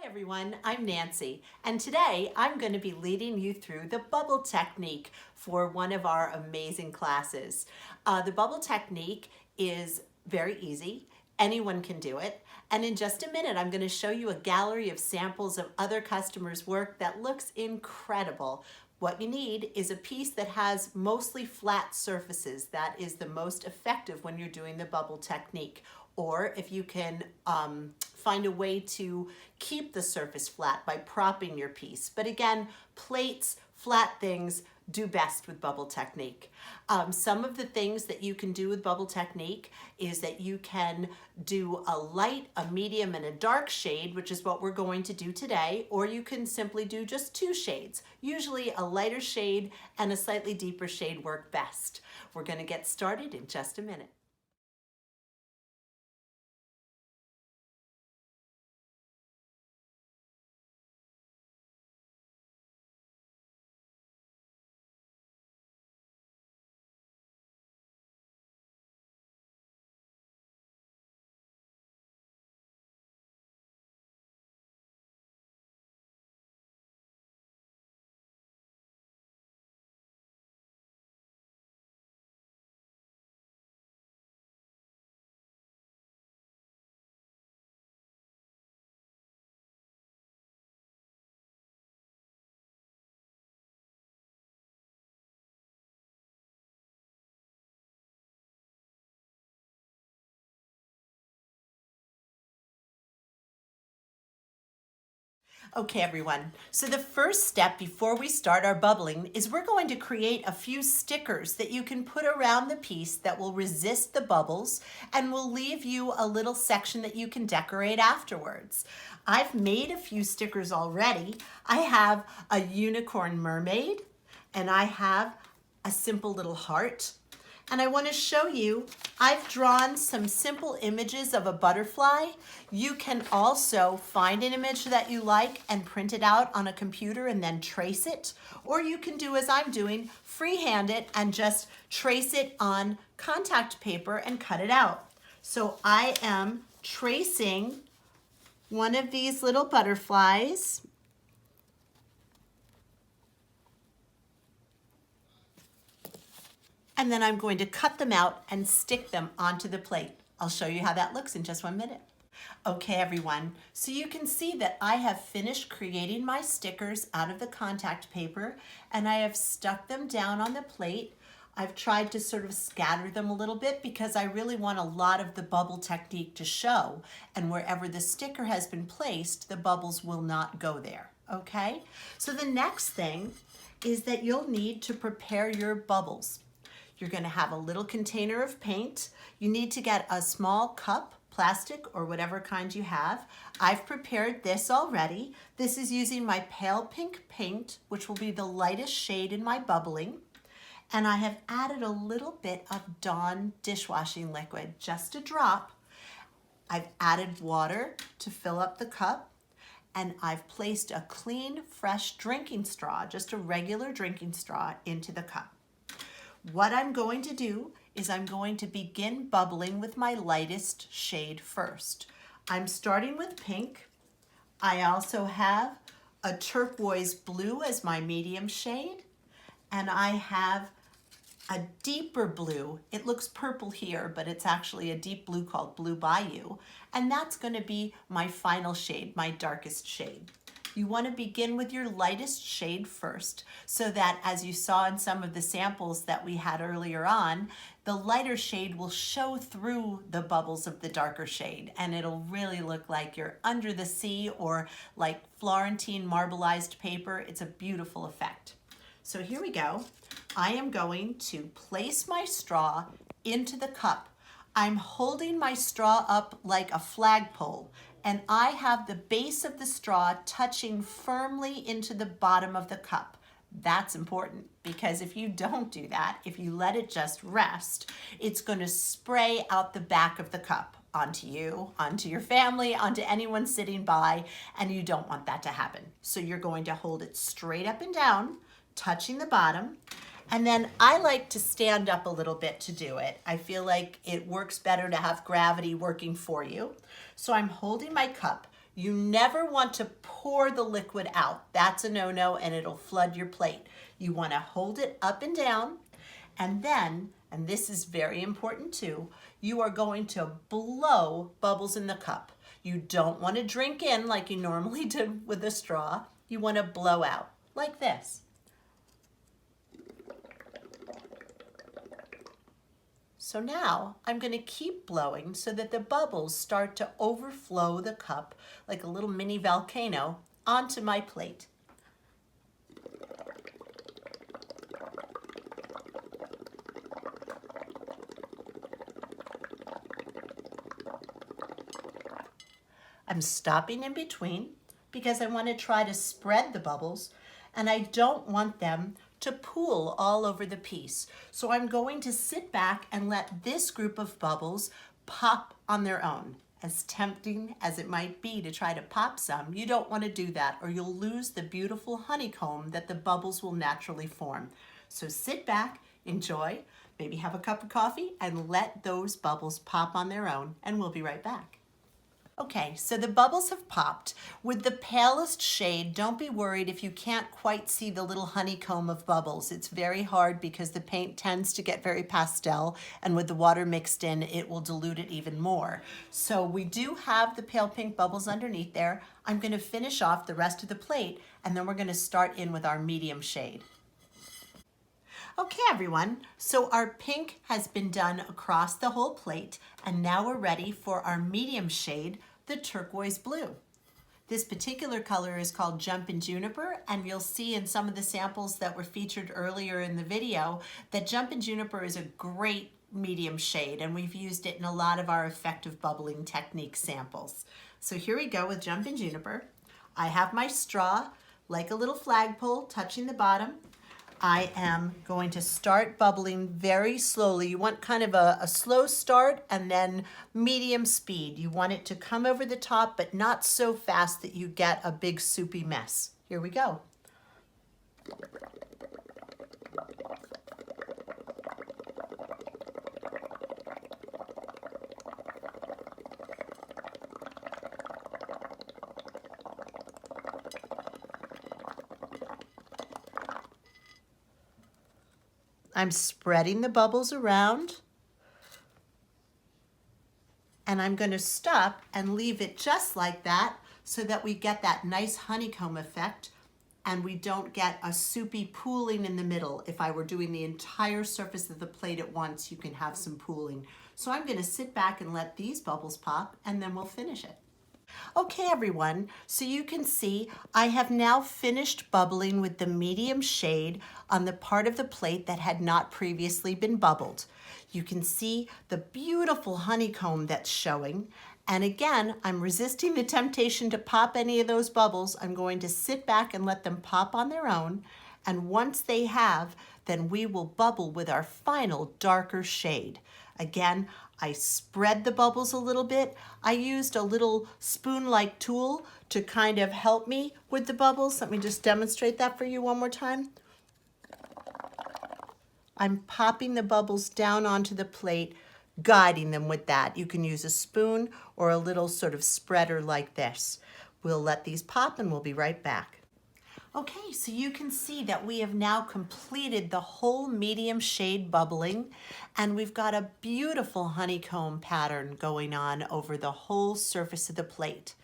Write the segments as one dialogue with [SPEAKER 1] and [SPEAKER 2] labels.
[SPEAKER 1] Hi everyone, I'm Nancy, and today I'm going to be leading you through the bubble technique for one of our amazing classes. The bubble technique is very easy. Anyone can do it. And in just a minute, I'm going to show you a gallery of samples of other customers' work that looks incredible. What you need is a piece that has mostly flat surfaces. That is the most effective when you're doing the bubble technique. Or if you can find a way to keep the surface flat by propping your piece. But again, plates, flat things do best with bubble technique. Some of the things that you can do with bubble technique is that you can do a light, a medium, and a dark shade, which is what we're going to do today, or you can simply do just two shades. Usually a lighter shade and a slightly deeper shade work best. We're going to get started in just a minute. Okay, everyone. So the first step before we start our bubbling is we're going to create a few stickers that you can put around the piece that will resist the bubbles and will leave you a little section that you can decorate afterwards. I've made a few stickers already. I have a unicorn mermaid and I have a simple little heart. And I want to show you, I've drawn some simple images of a butterfly. You can also find an image that you like and print it out on a computer and then trace it. Or you can do as I'm doing, freehand it and just trace it on contact paper and cut it out. So I am tracing one of these little butterflies. And then I'm going to cut them out and stick them onto the plate. I'll show you how that looks in just 1 minute. Okay, everyone, so you can see that I have finished creating my stickers out of the contact paper and I have stuck them down on the plate. I've tried to sort of scatter them a little bit because I really want a lot of the bubble technique to show, and wherever the sticker has been placed, the bubbles will not go there, okay? So the next thing is that you'll need to prepare your bubbles. You're going to have a little container of paint. You need to get a small cup, plastic or whatever kind you have. I've prepared this already. This is using my pale pink paint, which will be the lightest shade in my bubbling. And I have added a little bit of Dawn dishwashing liquid, just a drop. I've added water to fill up the cup. And I've placed a clean, fresh drinking straw, just a regular drinking straw, into the cup. What I'm going to do is I'm going to begin bubbling with my lightest shade first. I'm starting with pink. I also have a turquoise blue as my medium shade, and I have a deeper blue. It looks purple here, but it's actually a deep blue called Blue Bayou, and that's going to be my final shade, my darkest shade. You want to begin with your lightest shade first so that, as you saw in some of the samples that we had earlier on, the lighter shade will show through the bubbles of the darker shade and it'll really look like you're under the sea or like Florentine marbleized paper. It's a beautiful effect. So here we go. I am going to place my straw into the cup. I'm holding my straw up like a flagpole, and I have the base of the straw touching firmly into the bottom of the cup. That's important because if you don't do that, if you let it just rest, it's going to spray out the back of the cup onto you, onto your family, onto anyone sitting by, and you don't want that to happen. So you're going to hold it straight up and down, touching the bottom. And then I like to stand up a little bit to do it. I feel like it works better to have gravity working for you. So I'm holding my cup. You never want to pour the liquid out. That's a no-no and it'll flood your plate. You want to hold it up and down, and then, and this is very important too, you are going to blow bubbles in the cup. You don't want to drink in like you normally do with a straw. You want to blow out like this. So now I'm going to keep blowing so that the bubbles start to overflow the cup like a little mini volcano onto my plate. I'm stopping in between because I want to try to spread the bubbles, and I don't want them to pool all over the piece. So I'm going to sit back and let this group of bubbles pop on their own. As tempting as it might be to try to pop some, you don't want to do that or you'll lose the beautiful honeycomb that the bubbles will naturally form. So sit back, enjoy, maybe have a cup of coffee, and let those bubbles pop on their own, and we'll be right back. Okay, so the bubbles have popped. With the palest shade, don't be worried if you can't quite see the little honeycomb of bubbles. It's very hard because the paint tends to get very pastel, and with the water mixed in, it will dilute it even more. So we do have the pale pink bubbles underneath there. I'm going to finish off the rest of the plate, and then we're going to start in with our medium shade. Okay, everyone, so our pink has been done across the whole plate, and now we're ready for our medium shade, the turquoise blue. This particular color is called Jumpin' Juniper, and you'll see in some of the samples that were featured earlier in the video that Jumpin' Juniper is a great medium shade, and we've used it in a lot of our effective bubbling technique samples. So here we go with Jumpin' Juniper. I have my straw like a little flagpole touching the bottom. I am going to start bubbling very slowly. You want kind of a slow start and then medium speed. You want it to come over the top, but not so fast that you get a big soupy mess. Here we go. I'm spreading the bubbles around, and I'm going to stop and leave it just like that so that we get that nice honeycomb effect and we don't get a soupy pooling in the middle. If I were doing the entire surface of the plate at once, you can have some pooling. So I'm going to sit back and let these bubbles pop, and then we'll finish it. Okay, everyone, so you can see I have now finished bubbling with the medium shade on the part of the plate that had not previously been bubbled. You can see the beautiful honeycomb that's showing. And again, I'm resisting the temptation to pop any of those bubbles. I'm going to sit back and let them pop on their own. And once they have, then we will bubble with our final darker shade. Again, I spread the bubbles a little bit. I used a little spoon-like tool to kind of help me with the bubbles. Let me just demonstrate that for you one more time. I'm popping the bubbles down onto the plate, guiding them with that. You can use a spoon or a little sort of spreader like this. We'll let these pop and we'll be right back. Okay, so you can see that we have now completed the whole medium shade bubbling, and we've got a beautiful honeycomb pattern going on over the whole surface of the plate.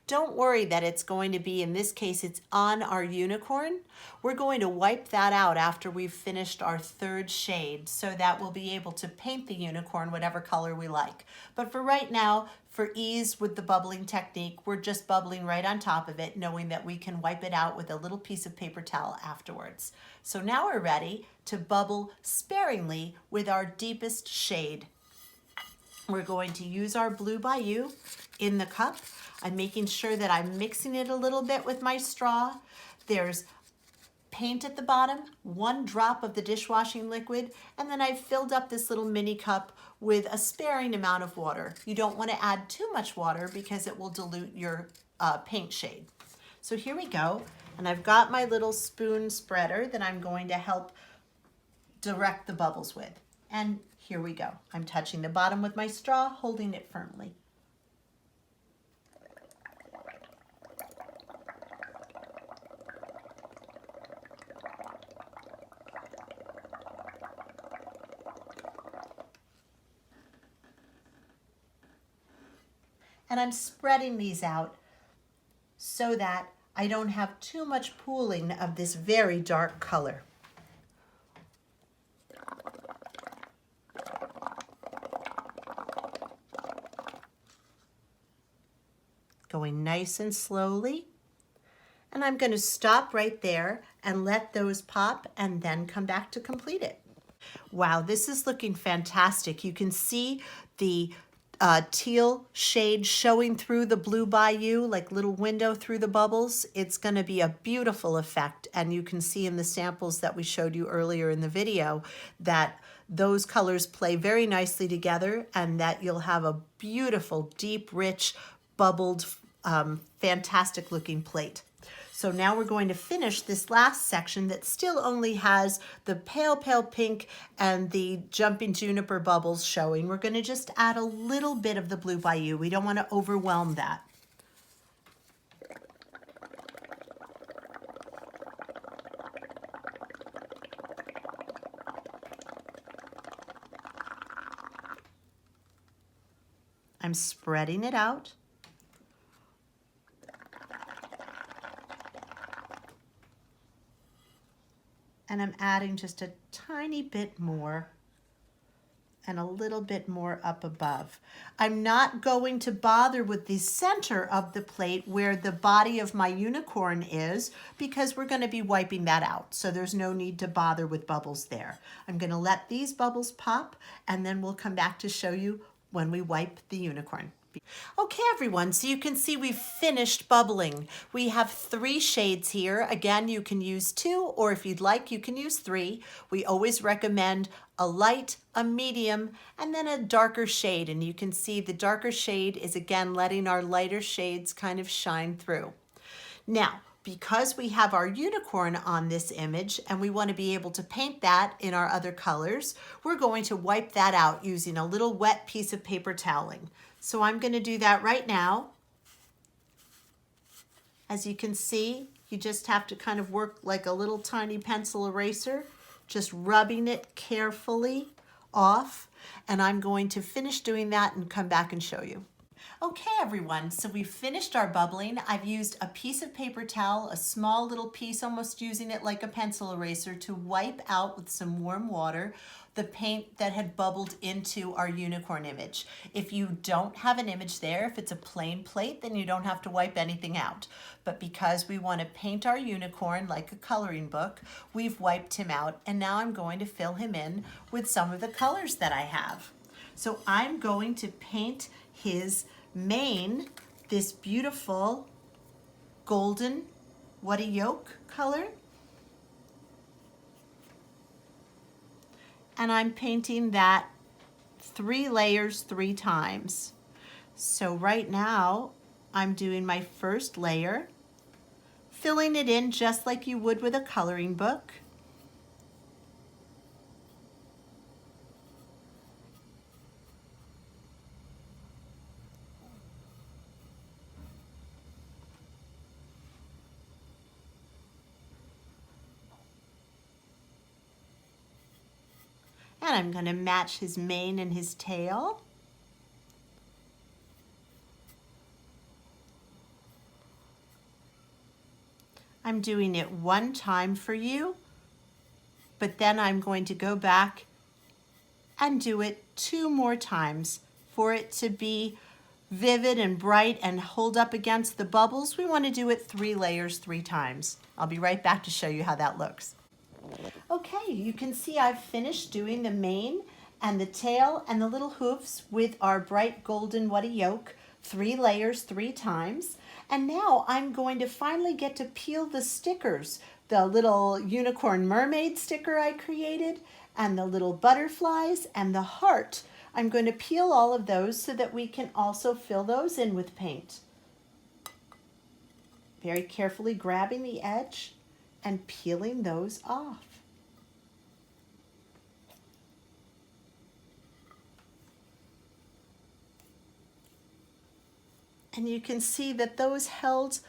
[SPEAKER 1] Don't worry that it's going to be, in this case, it's on our unicorn. We're going to wipe that out after we've finished our third shade so that we'll be able to paint the unicorn whatever color we like. But for right now, for ease with the bubbling technique, we're just bubbling right on top of it, knowing that we can wipe it out with a little piece of paper towel afterwards. So now we're ready to bubble sparingly with our deepest shade. We're going to use our Blue Bayou in the cup. I'm making sure that I'm mixing it a little bit with my straw. There's paint at the bottom, 1 drop of the dishwashing liquid, and then I've filled up this little mini cup with a sparing amount of water. You don't want to add too much water because it will dilute your paint shade. So here we go, and I've got my little spoon spreader that I'm going to help direct the bubbles with. And here we go. I'm touching the bottom with my straw, holding it firmly. And I'm spreading these out so that I don't have too much pooling of this very dark color. Going nice and slowly. And I'm going to stop right there and let those pop and then come back to complete it. Wow, this is looking fantastic. You can see the teal shade showing through the blue bayou, like little window through the bubbles. It's going to be a beautiful effect, and you can see in the samples that we showed you earlier in the video that those colors play very nicely together and that you'll have a beautiful, deep, rich, bubbled, fantastic looking plate. So now we're going to finish this last section that still only has the pale, pale pink and the jumping juniper bubbles showing. We're going to just add a little bit of the blue bayou. We don't want to overwhelm that. I'm spreading it out. And I'm adding just a tiny bit more and a little bit more up above. I'm not going to bother with the center of the plate where the body of my unicorn is because we're going to be wiping that out. So there's no need to bother with bubbles there. I'm going to let these bubbles pop and then we'll come back to show you when we wipe the unicorn. Okay, everyone, so you can see we've finished bubbling. We have 3 shades here. Again, you can use 2, or if you'd like, you can use 3. We always recommend a light, a medium, and then a darker shade. And you can see the darker shade is, again, letting our lighter shades kind of shine through. Now, because we have our unicorn on this image and we want to be able to paint that in our other colors, we're going to wipe that out using a little wet piece of paper toweling. So I'm going to do that right now. As you can see, you just have to kind of work like a little tiny pencil eraser, just rubbing it carefully off. And I'm going to finish doing that and come back and show you. Okay, everyone, so we've finished our bubbling. I've used a piece of paper towel, a small little piece, almost using it like a pencil eraser, to wipe out with some warm water the paint that had bubbled into our unicorn image. If you don't have an image there, if it's a plain plate, then you don't have to wipe anything out. But because we want to paint our unicorn like a coloring book, we've wiped him out, and now I'm going to fill him in with some of the colors that I have. So I'm going to paint his mane, this beautiful golden what a yolk color. And I'm painting that 3 layers 3 times. So right now I'm doing my first layer, filling it in just like you would with a coloring book. And I'm going to match his mane and his tail. I'm doing it 1 time for you, but then I'm going to go back and do it 2 more times for it to be vivid and bright and hold up against the bubbles. We want to do it 3 layers 3 times. I'll be right back to show you how that looks. Okay, you can see I've finished doing the mane and the tail and the little hoofs with our bright golden what a yolk, 3 layers 3 times. And now I'm going to finally get to peel the stickers, the little unicorn mermaid sticker I created, and the little butterflies and the heart. I'm going to peel all of those so that we can also fill those in with paint. Very carefully grabbing the edge and peeling those off. And you can see that those held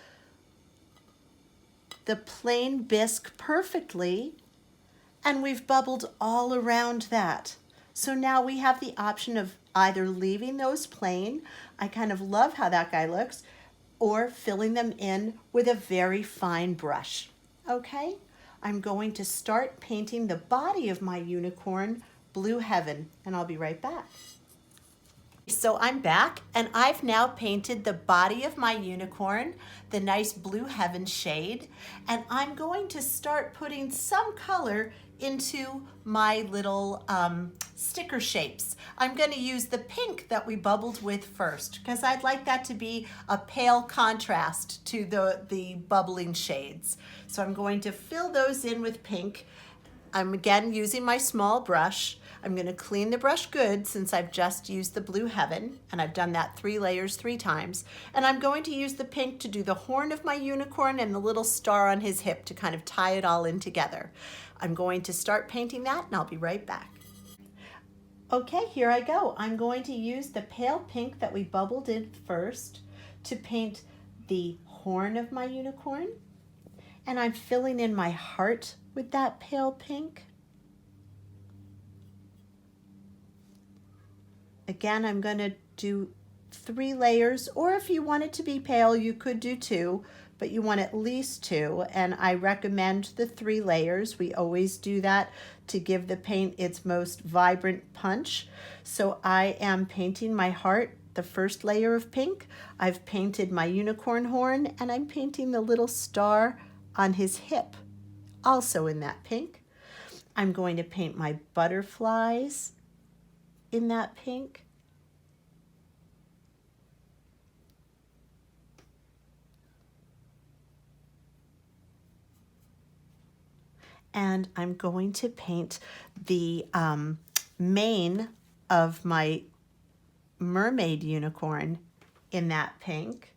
[SPEAKER 1] the plain bisque perfectly, and we've bubbled all around that. So now we have the option of either leaving those plain, I kind of love how that guy looks, or filling them in with a very fine brush. Okay, I'm going to start painting the body of my unicorn Blue Heaven, and I'll be right back. So I'm back, and I've now painted the body of my unicorn, the nice Blue Heaven shade, and I'm going to start putting some color into my little sticker shapes. I'm going to use the pink that we bubbled with first because I'd like that to be a pale contrast to the bubbling shades. So I'm going to fill those in with pink. I'm again using my small brush. I'm going to clean the brush good since I've just used the Blue Heaven, and I've done that 3 layers 3 times. And I'm going to use the pink to do the horn of my unicorn and the little star on his hip to kind of tie it all in together. I'm going to start painting that, and I'll be right back. Okay, here I go. I'm going to use the pale pink that we bubbled in first to paint the horn of my unicorn. And I'm filling in my heart with that pale pink. Again, I'm going to do 3 layers, or if you want it to be pale, you could do 2, but you want at least 2, and I recommend the 3 layers. We always do that to give the paint its most vibrant punch. So I am painting my heart, the first layer of pink. I've painted my unicorn horn, and I'm painting the little star on his hip, also in that pink. I'm going to paint my butterflies in that pink. And I'm going to paint the mane of my mermaid unicorn in that pink.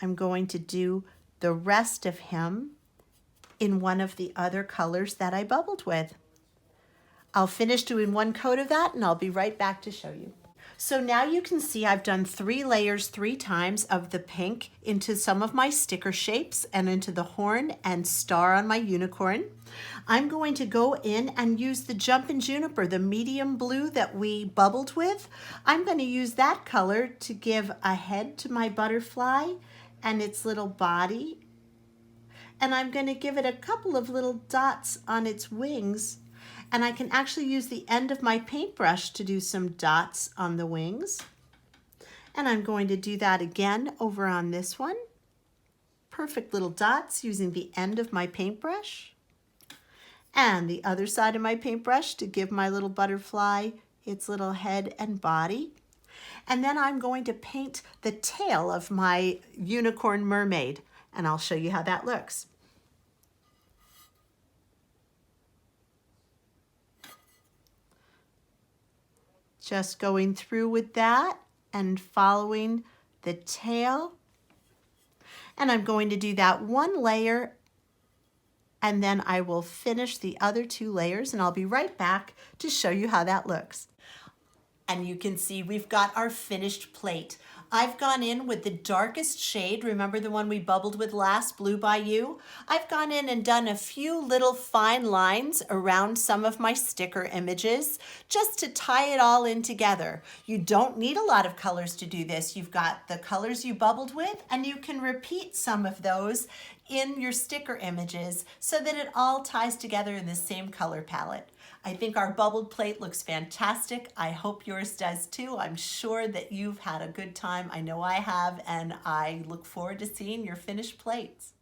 [SPEAKER 1] I'm going to do the rest of him in one of the other colors that I bubbled with. I'll finish doing 1 coat of that, and I'll be right back to show you. So now you can see I've done 3 layers 3 times of the pink into some of my sticker shapes and into the horn and star on my unicorn. I'm going to go in and use the Jumpin' Juniper, the medium blue that we bubbled with. I'm going to use that color to give a head to my butterfly and its little body. And I'm going to give it a couple of little dots on its wings. And I can actually use the end of my paintbrush to do some dots on the wings. And I'm going to do that again over on this one. Perfect little dots using the end of my paintbrush. And the other side of my paintbrush to give my little butterfly its little head and body. And then I'm going to paint the tail of my unicorn mermaid. And I'll show you how that looks. Just going through with that and following the tail. And I'm going to do that 1 layer, and then I will finish the other 2 layers, and I'll be right back to show you how that looks. And you can see we've got our finished plate. I've gone in with the darkest shade, remember the one we bubbled with last, Blue Bayou? I've gone in and done a few little fine lines around some of my sticker images just to tie it all in together. You don't need a lot of colors to do this. You've got the colors you bubbled with, and you can repeat some of those in your sticker images so that it all ties together in the same color palette. I think our bubbled plate looks fantastic. I hope yours does too. I'm sure that you've had a good time. I know I have, and I look forward to seeing your finished plates.